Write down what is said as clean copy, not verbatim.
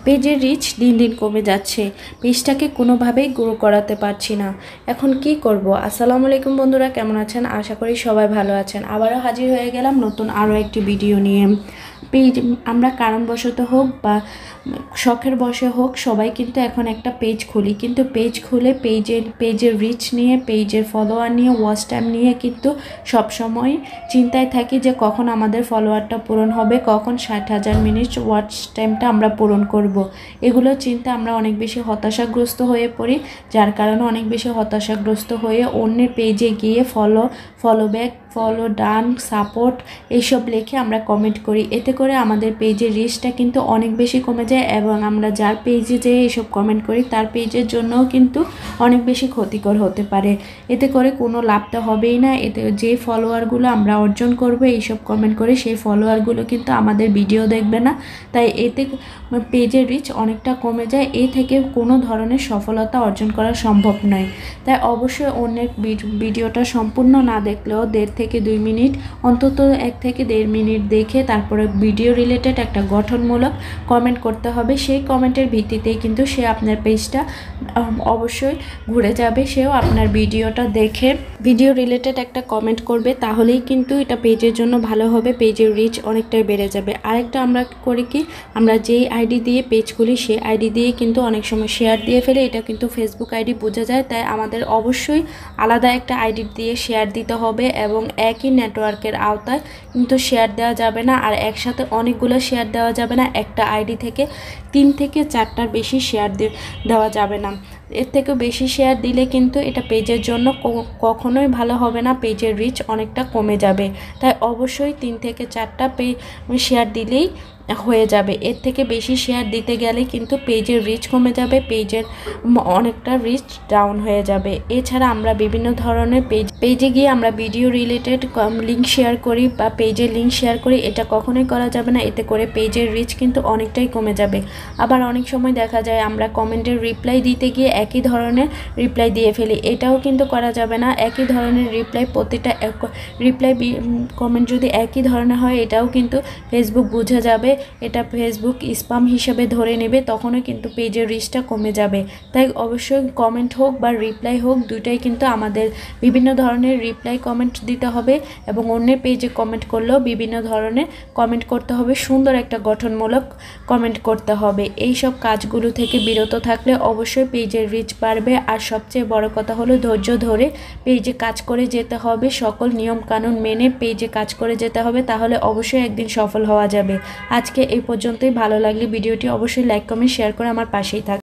পেজের রিচ দিন দিন কমে যাচ্ছে, পেজটাকে কোনোভাবেই গ্রো করাতে পারছি না। এখন কি করব? আসসালামু আলাইকুম বন্ধুরা, কেমন আছেন? আশা করি সবাই ভালো আছেন। আবারও হাজির হয়ে গেলাম নতুন আরও একটি ভিডিও নিয়ে। পেজ আমরা কারণবশত হোক বা শখের বশে হোক, সবাই কিন্তু এখন একটা পেজ খুলি, কিন্তু পেজ খুলে পেজের রিচ নিয়ে, পেজের ফলোয়ার নিয়ে, ওয়াচ টাইম নিয়ে কিন্তু সবসময় চিন্তায় থাকি যে কখন আমাদের ফলোয়ারটা পূরণ হবে, কখন 60,000 মিনিট ওয়াচ টাইমটা আমরা পূরণ করব। এগুলো চিন্তা আমরা অনেক বেশি হতাশাগ্রস্ত হয়ে পড়ি, যার কারণে অনেক বেশি হতাশাগ্রস্ত হয়ে অন্যের পেজে গিয়ে ফলো ব্যাক, ফলো ডান, সাপোর্ট এইসব লিখে আমরা কমেন্ট করি। এতে করে আমাদের পেজের রিচটা কিন্তু অনেক বেশি কমে যায় এবং আমরা যার পেজে যেয়ে এইসব কমেন্ট করি তার পেজের জন্যও কিন্তু অনেক বেশি ক্ষতিকর হতে পারে। এতে করে কোনো লাভ তো হবেই না। এতে যে ফলোয়ারগুলো আমরা অর্জন করব এইসব কমেন্ট করে, সেই ফলোয়ারগুলো কিন্তু আমাদের ভিডিও দেখবে না। তাই এতে পেজের রিচ অনেকটা কমে যায়। এ থেকে কোনো ধরনের সফলতা অর্জন করা সম্ভব নয়। তাই অবশ্যই অন্যের ভিডিওটা সম্পূর্ণ না দেখলেও 1.5 থেকে 2 মিনিট, অন্তত 1 থেকে 1.5 মিনিট দেখে তারপরে ভিডিও রিলেটেড একটা গঠনমূলক কমেন্ট করতে হবে। সেই কমেন্টের ভিত্তিতেই কিন্তু সে আপনার পেজটা অবশ্যই ঘুরে যাবে, সেও আপনার ভিডিওটা দেখে ভিডিও রিলেটেড একটা কমেন্ট করবে। তাহলেই কিন্তু এটা পেজের জন্য ভালো হবে, পেজের রিচ অনেকটাই বেড়ে যাবে। আরেকটা আমরা করি কি, আমরা যেই আইডি দিয়ে পেজ খুলি সেই আইডি দিয়ে কিন্তু অনেক সময় শেয়ার দিয়ে ফেলে। এটা কিন্তু ফেসবুক আইডি বোঝা যায়, তাই আমাদের অবশ্যই আলাদা একটা আইডি দিয়ে শেয়ার দিতে হবে এবং একই নেটওয়ার্কের আওতায় কিন্তু শেয়ার দেওয়া যাবে না। আর একসাথে অনেকগুলো শেয়ার দেওয়া যাবে না। একটা আইডি থেকে 3 থেকে 4টার বেশি শেয়ার দেওয়া যাবে না। এর থেকে বেশি শেয়ার দিলে কিন্তু এটা পেজের জন্য কখনোই ভালো হবে না, পেজের রিচ অনেকটা কমে যাবে। তাই অবশ্যই 3 থেকে 4টা শেয়ার দিলেই হয়ে যাবে। এর থেকে বেশি শেয়ার দিতে গেলে কিন্তু পেজের রিচ কমে যাবে, পেজের অনেকটা রিচ ডাউন হয়ে যাবে। এছাড়া আমরা বিভিন্ন ধরনের পেজে গিয়ে আমরা ভিডিও রিলেটেড লিঙ্ক শেয়ার করি বা পেজের লিঙ্ক শেয়ার করি, এটা কখনোই করা যাবে না। এতে করে পেজের রিচ কিন্তু অনেকটাই কমে যাবে। আবার অনেক সময় দেখা যায় আমরা কমেন্টের রিপ্লাই দিতে গিয়ে একই ধরনের রিপ্লাই দিয়ে ফেলি, এটাও কিন্তু করা যাবে না। একই ধরনের রিপ্লাই, প্রতিটা রিপ্লাই কমেন্ট যদি একই ধরনের হয়, এটাও কিন্তু ফেসবুক বুঝে যাবে, এটা ফেসবুক স্প্যাম হিসেবে ধরে নেবে, তখনও কিন্তু পেজের রিচটা কমে যাবে। তাই অবশ্যই কমেন্ট হোক বা রিপ্লাই হোক, দুটাই কিন্তু আমাদের বিভিন্ন ধরনের রিপ্লাই কমেন্ট দিতে হবে এবং অন্যের পেজে কমেন্ট করলেও বিভিন্ন ধরনের কমেন্ট করতে হবে, সুন্দর একটা গঠনমূলক কমেন্ট করতে হবে। এই সব কাজগুলো থেকে বিরত থাকলে অবশ্যই পেজের রিচ বাড়বে। আর সবচেয়ে বড় কথা হলো ধৈর্য ধরে পেজে কাজ করে যেতে হবে, সকল নিয়ম কানুন মেনে পেজে কাজ করে যেতে হবে, তাহলে অবশ্যই একদিন সফল হওয়া যাবে। আজকে এই পর্যন্তই। ভালো লাগলে ভিডিওটি অবশ্যই লাইক, কমেন্ট, শেয়ার করে আমার পাশেই থাকবে।